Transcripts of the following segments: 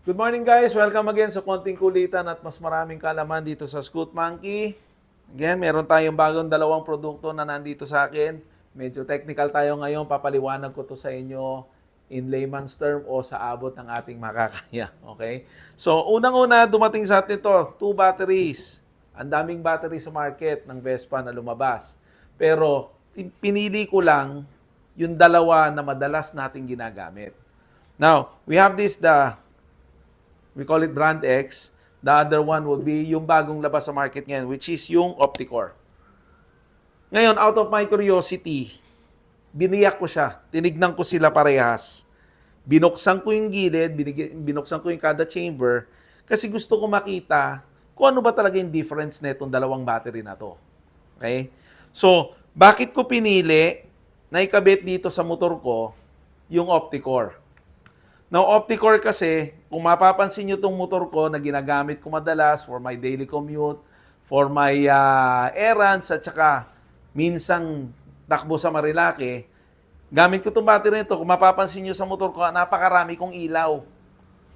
Good morning guys! Welcome again sa Konting Kulitan at mas maraming kalaman dito sa Scoot Monkey. Again, meron tayong bagong dalawang produkto na nandito sa akin. Medyo technical tayo ngayon. Papaliwanag ko to sa inyo in layman's term o sa abot ng ating makakaya. Okay? So, unang-una dumating sa atin ito, 2 batteries. Ang daming battery sa market ng Vespa na lumabas. Pero pinili ko lang yung dalawa na madalas nating ginagamit. Now, we have we call it brand X. The other one will be yung bagong labas sa market ngayon, which is yung Opticore. Ngayon, out of my curiosity, biniyak ko siya. Tinignan ko sila parehas. Binuksan ko yung gilid, binuksan ko yung kada chamber, kasi gusto ko makita kung ano ba talaga yung difference na itong dalawang battery na to. Okay? So, bakit ko pinili na ikabit dito sa motor ko yung Opticore? Now, Opticore kasi, kung mapapansin nyo itong motor ko na ginagamit ko madalas for my daily commute, for my errands, at saka minsang takbo sa Marilake, gamit ko itong battery nito. Kung mapapansin nyo sa motor ko, napakarami kong ilaw.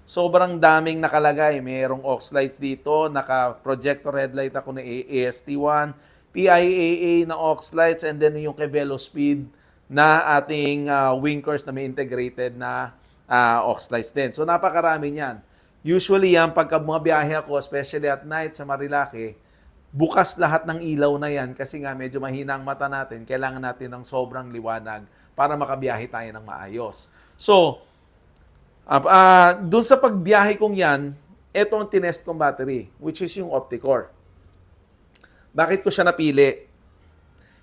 Sobrang daming nakalagay. Mayroong aux lights dito, naka-projector headlight ako na AST1, PIAA na aux lights, and then yung kay Velospeed na ating winkers na may integrated na aux lights din. So, napakarami niyan. Usually yan, pagka mga biyahe ako, especially at night sa Marilake, bukas lahat ng ilaw na yan kasi nga medyo mahina ang mata natin. Kailangan natin ng sobrang liwanag para makabiyahe tayo ng maayos. So, dun sa pagbiyahe kong yan, ito ang tinest kong battery, which is yung Opticore. Bakit ko siya napili?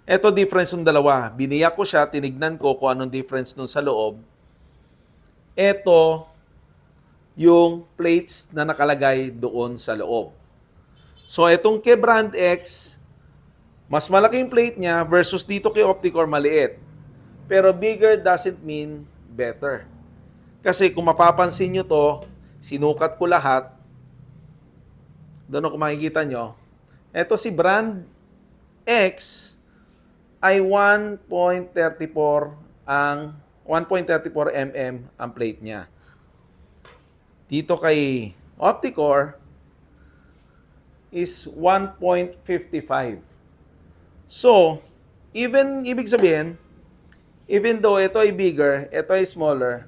Ito difference ng dalawa. Biniyak ko siya, tinignan ko kung anong difference nun sa loob. Ito yung plates na nakalagay doon sa loob. So, itong kay Brand X, mas malaki yung plate niya versus dito kay Opticore maliit. Pero bigger doesn't mean better. Kasi kung mapapansin nyo to, sinukat ko lahat. Doon kung makikita nyo. Ito si Brand X ay 1.34 mm ang plate niya. Dito kay Opticore is 1.55. So, ibig sabihin, even though ito ay bigger, ito ay smaller,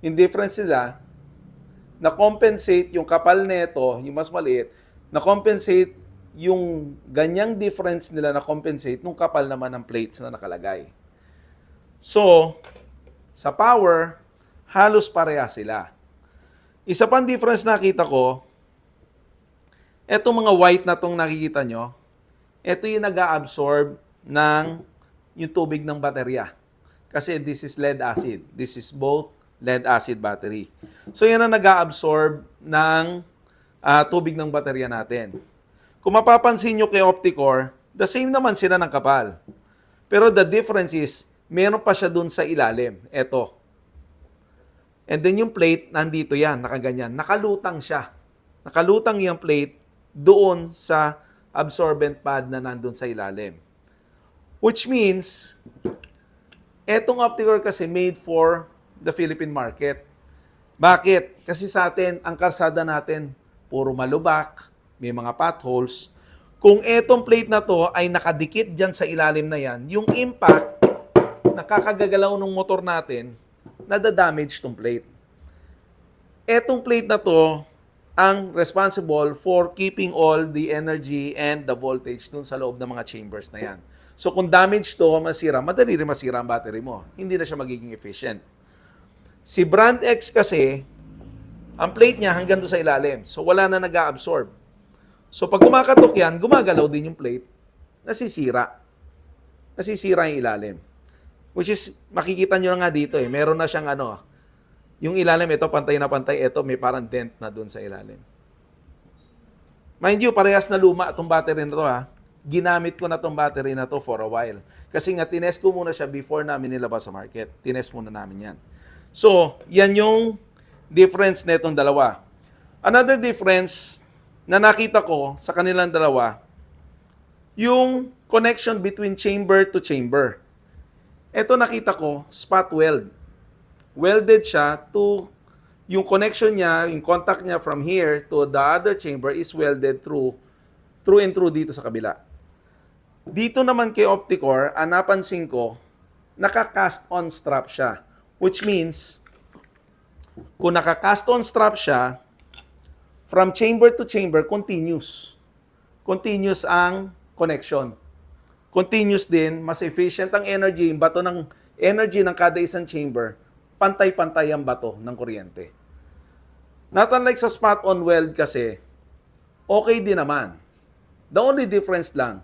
yung difference nila, na-compensate yung kapal nito, yung mas maliit, na-compensate yung ganyang difference nila na-compensate nung kapal naman ng plates na nakalagay. So, sa power, halos pareha sila. Isa pang difference nakita ko, etong mga white na tong nakikita nyo, ito yung nag-a-absorb ng yung tubig ng baterya. Kasi this is lead acid. This is both lead acid battery. So, yan ang nag-a-absorb ng tubig ng baterya natin. Kung mapapansin nyo kay Opticore, the same naman sila ng kapal. Pero the difference is, meron pa siya dun sa ilalim. Ito. And then yung plate, nandito yan, nakaganyan. Nakalutang siya. Nakalutang yung plate doon sa absorbent pad na nandun sa ilalim. Which means, etong Opticore kasi made for the Philippine market. Bakit? Kasi sa atin, ang karsada natin, puro malubak, may mga potholes. Kung etong plate na to ay nakadikit dyan sa ilalim na yan, yung impact, nakakagagalaw ng motor natin, nadadamage tong plate. Etong plate na to, ang responsible for keeping all the energy and the voltage dun sa loob ng mga chambers na yan. So kung damage to, masira, madali rin masira ang battery mo. Hindi na siya magiging efficient. Si Brand X kasi, ang plate niya hanggang doon sa ilalim. So wala na nag-a-absorb. So pag kumakatok yan, gumagalaw din yung plate, nasisira. Nasisira yung ilalim. Which is, makikita nyo na nga dito eh. Meron na siyang yung ilalim, ito pantay na pantay, ito may parang dent na dun sa ilalim. Mind you, parehas na luma itong battery na to ha. Ginamit ko na itong battery na to for a while. Kasi nga, tinest ko muna siya before namin nilabas sa market. Tinest muna namin yan. So, yan yung difference na itong dalawa. Another difference na nakita ko sa kanilang dalawa, yung connection between chamber to chamber. Ito nakita ko, spot weld. Welded siya to yung connection niya, yung contact niya from here to the other chamber is welded through and through dito sa kabila. Dito naman kay Opticore, napansin ko, naka-cast on strap siya. Which means, kung naka-cast on strap siya, from chamber to chamber, continuous. Continuous ang connection. Continuous din, mas efficient ang energy, yung bato ng energy ng kada isang chamber, pantay-pantay ang bato ng kuryente. Not unlike sa spot-on weld kasi, okay din naman. The only difference lang,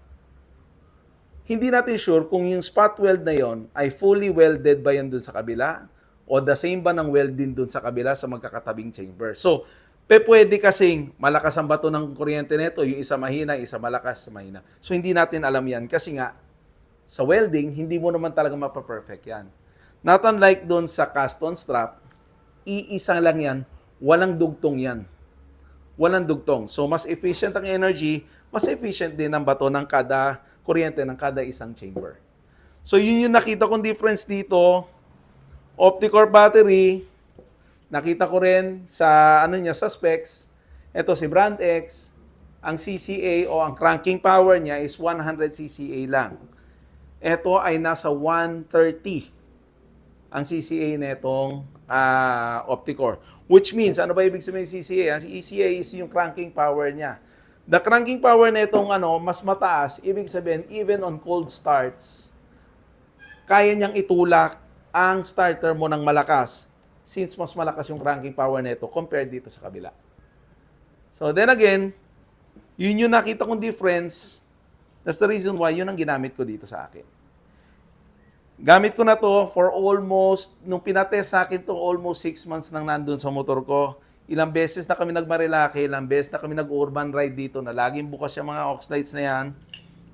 hindi natin sure kung yung spot weld na yon ay fully welded ba yan dun sa kabila o the same ba ng weld din dun sa kabila sa magkakatabing chamber. So, pwede kasing malakas ang bato ng kuryente nito, yung isa mahina, isa malakas, mahina. So, hindi natin alam yan kasi nga, sa welding, hindi mo naman talaga mapaperfect yan. Not unlike dun sa cast-on strap, iisa lang yan, walang dugtong yan. Walang dugtong. So, mas efficient ang energy, mas efficient din ang bato ng kada kuryente ng kada isang chamber. So, yun yung nakita kong difference dito. Opticore battery, nakita ko rin sa sa specs. Ito si Brand X, ang CCA o ang cranking power niya is 100 CCA lang. Ito ay nasa 130 ang CCA nitong Opticore. Which means, ano ba ibig sabihin ng CCA? Ang CCA is yung cranking power niya. The cranking power nitong mas mataas, ibig sabihin, even on cold starts, kaya niyang itulak ang starter mo ng malakas since mas malakas yung cranking power nito compared dito sa kabila. So then again, yun yung nakita kong difference. That's the reason why yun ang ginamit ko dito sa akin. Gamit ko na to for almost, nung pinatest sa akin to, almost 6 months nang nandun sa motor ko. Ilang beses na kami nagmarilake, ilang beses na kami nag-urban ride dito na laging bukas yung mga aux lights na yan.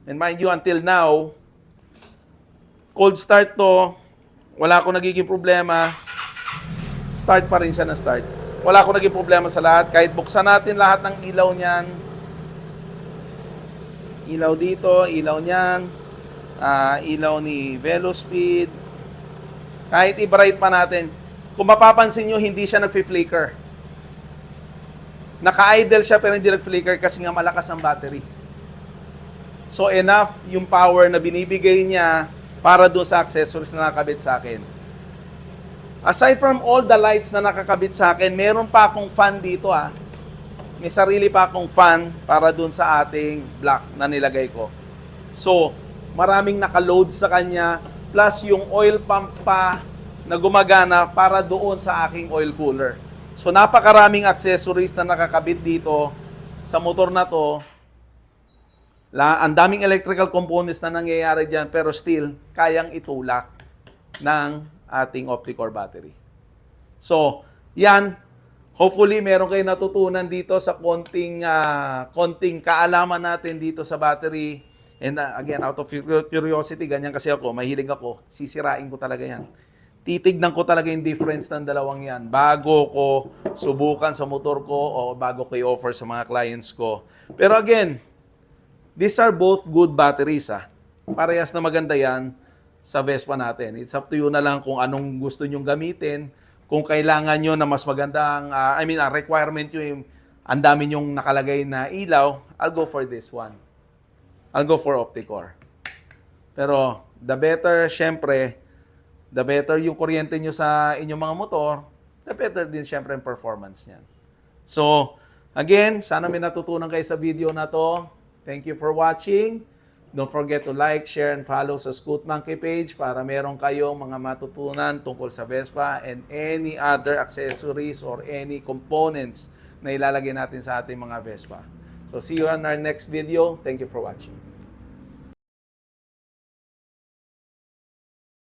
And mind you, until now, cold start to, wala akong nagiging problema. Start pa rin siya na start. Wala akong naging problema sa lahat. Kahit buksan natin lahat ng ilaw niyan. Ilaw dito, ilaw niyan. Ilaw ni Velospeed. Kahit i-bright pa natin. Kung mapapansin nyo, hindi siya nag-flicker. Naka-idle siya pero hindi nag-flicker kasi nga malakas ang battery. So enough yung power na binibigay niya para doon sa accessories na nakakabit sa akin. Aside from all the lights na nakakabit sa akin, meron pa akong fan dito May sarili pa akong fan para doon sa ating block na nilagay ko. So, maraming nakaload sa kanya, plus yung oil pump pa na gumagana para doon sa aking oil cooler. So, napakaraming accessories na nakakabit dito sa motor na to. Ang daming electrical components na nangyayari dyan, pero still, kayang itulak ng ating Opticore battery. So, yan. Hopefully, meron kayo natutunan dito sa konting kaalaman natin dito sa battery. And again, out of curiosity, ganyan kasi ako, mahilig ako, sisirain ko talaga yan. Titignan ko talaga yung difference ng dalawang yan bago ko subukan sa motor ko o bago ko i-offer sa mga clients ko. Pero again, these are both good batteries. Parehas na maganda yan sa Vespa natin. It's up to you na lang kung anong gusto nyong gamitin. Kung kailangan nyo na mas magandang, requirement nyo yung ang dami nyong nakalagay na ilaw, I'll go for this one. I'll go for Opticore. Pero the better, syempre, the better yung kuryente nyo sa inyong mga motor, the better din syempre yung performance niyan. So, again, sana may natutunan kayo sa video na to. Thank you for watching. Don't forget to like, share, and follow sa Scoot Monkey page para meron kayong mga matutunan tungkol sa Vespa and any other accessories or any components na ilalagay natin sa ating mga Vespa. So, see you on our next video. Thank you for watching.